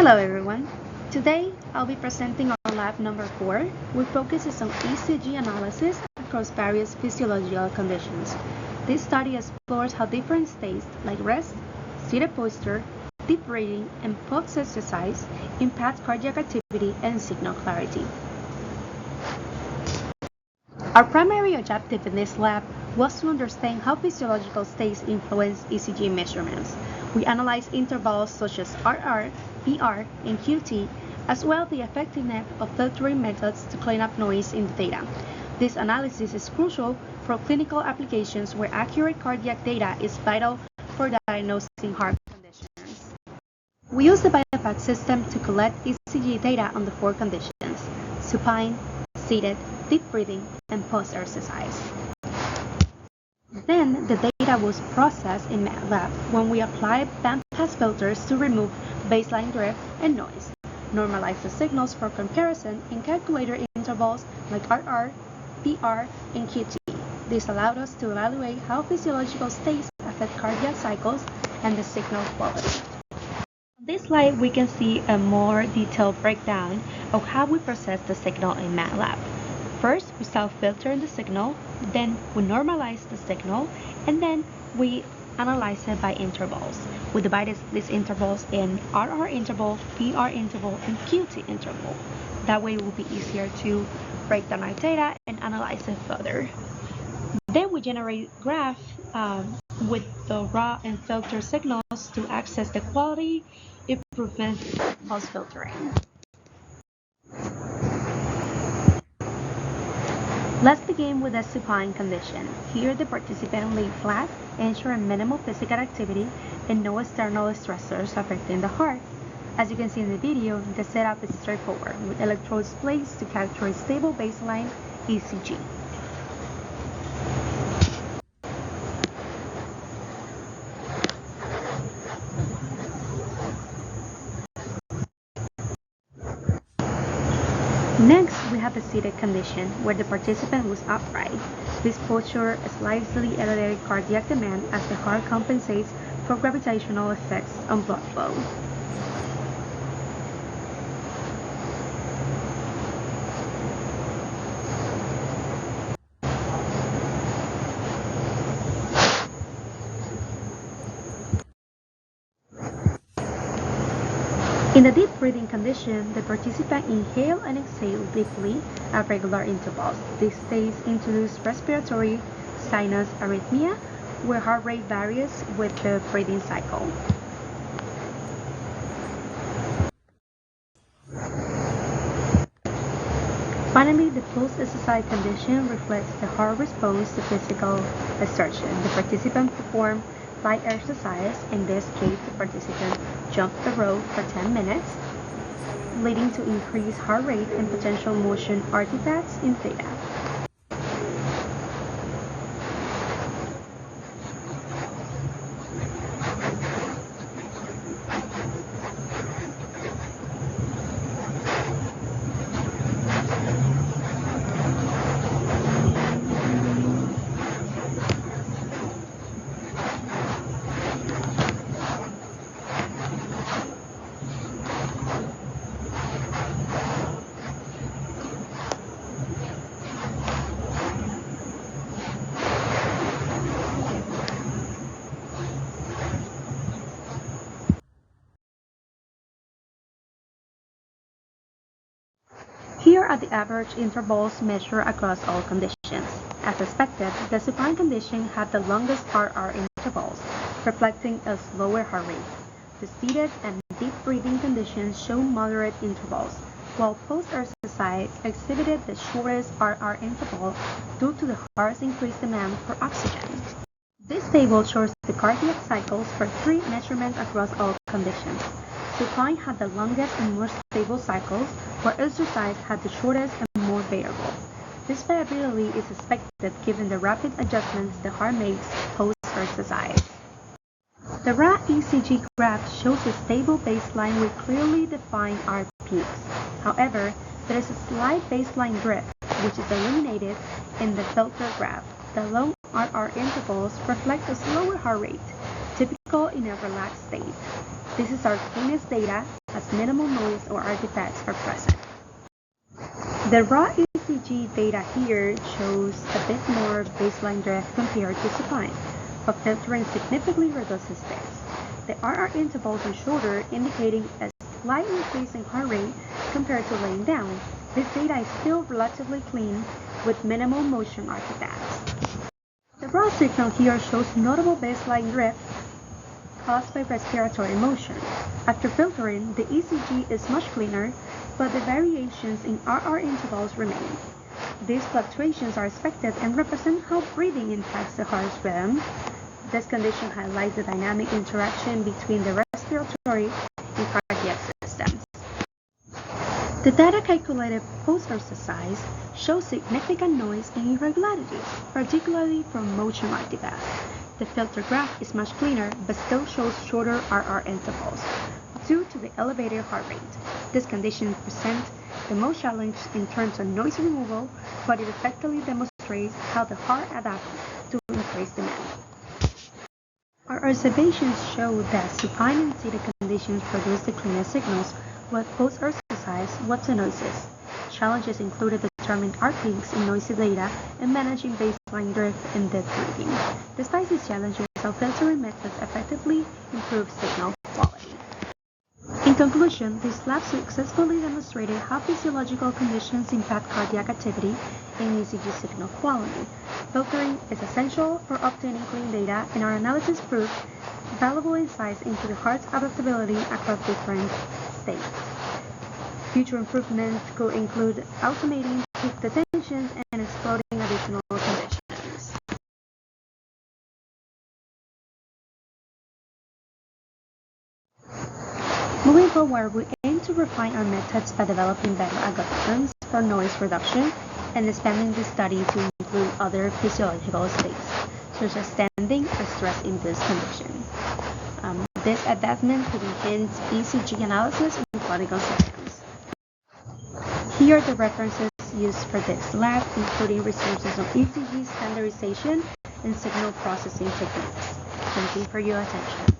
Hello everyone. Today I'll be presenting our lab number 4, which focuses on ECG analysis across various physiological conditions. This study explores how different states like rest, seated posture, deep breathing, and post-exercise impact cardiac activity and signal clarity. Our primary objective in this lab was to understand how physiological states influence ECG measurements. We analyzed intervals such as RR, PR, and QT, as well as the effectiveness of filtering methods to clean up noise in the data. This analysis is crucial for clinical applications where accurate cardiac data is vital for diagnosing heart conditions. We use the BioPack system to collect ECG data on the 4 conditions: supine, seated, deep breathing, and post-exercise. Then the data was processed in MATLAB when we applied bandpass filters to remove baseline drift and noise, normalize the signals for comparison, and calculated intervals like RR, PR, and QT. This allowed us to evaluate how physiological states affect cardiac cycles and the signal quality. On this slide, we can see a more detailed breakdown of how we process the signal in MATLAB. First, we self-filter the signal, then we normalize the signal, and then we analyze it by intervals. We divided these intervals in RR interval, PR interval, and QT interval. That way it will be easier to break down our data and analyze it further. Then we generate graphs with the raw and filtered signals to access the quality improvement post-filtering. Let's begin with the supine condition. Here the participant lay flat, ensuring minimal physical activity and no external stressors affecting the heart. As you can see in the video, the setup is straightforward, with electrodes placed to capture a stable baseline ECG. Next, we have the seated condition, where the participant was upright. This posture slightly elevated cardiac demand as the heart compensates for gravitational effects on blood flow. In the deep breathing condition, the participant inhale and exhale deeply at regular intervals. These states introduce respiratory sinus arrhythmia, where heart rate varies with the breathing cycle. Finally, the post-exercise condition reflects the heart response to physical exertion. The participant performed light exercise. In this case, the participant jumped the rope for 10 minutes, leading to increased heart rate and potential motion artifacts in theta. Here are the average intervals measured across all conditions. As expected, the supine condition had the longest RR intervals, reflecting a slower heart rate. The seated and deep breathing conditions show moderate intervals, while post-exercise exhibited the shortest RR interval due to the heart's increased demand for oxygen. This table shows the cardiac cycles for 3 measurements across all conditions. Supine had the longest and more stable cycles, where exercise had the shortest and more variable. This variability is expected given the rapid adjustments the heart makes post-exercise. The raw ECG graph shows a stable baseline with clearly defined R peaks. However, there is a slight baseline drift, which is eliminated in the filter graph. The long RR intervals reflect a slower heart rate. typical in a relaxed state. This is our cleanest data as minimal noise or artifacts are present. The raw ECG data here shows a bit more baseline drift compared to supine, but filtering significantly reduces this. The RR intervals are shorter, indicating a slight increase in heart rate compared to laying down. This data is still relatively clean with minimal motion artifacts. The raw signal here shows notable baseline drift caused by respiratory motion. After filtering, the ECG is much cleaner, but the variations in RR intervals remain. These fluctuations are expected and represent how breathing impacts the heart's rhythm. This condition highlights the dynamic interaction between the respiratory and cardiac systems. The data calculated post-exercise shows significant noise and irregularities, particularly from motion artifacts. The filter graph is much cleaner but still shows shorter RR intervals due to the elevated heart rate. This condition presents the most challenge in terms of noise removal, but it effectively demonstrates how the heart adapts to increased demand. Our observations show that supine and seated conditions produce the cleanest signals, with post-exercise what's the noises. Challenges included determining arc peaks in noisy data and managing baseline drift and dead breathing. Despite these challenges, our filtering methods effectively improve signal quality. In conclusion, this lab successfully demonstrated how physiological conditions impact cardiac activity and ECG signal quality. Filtering is essential for obtaining clean data, and our analysis proved valuable insights into the heart's adaptability across different states. Future improvements could include automating peak detentions and exploring additional conditions. Moving forward, we aim to refine our methods by developing better algorithms for noise reduction and expanding the study to include other physiological states, such as standing or stress-induced conditions. This advancement could enhance ECG analysis in clinical settings. Here are the references used for this lab, including resources on ECG standardization and signal processing techniques. Thank you for your attention.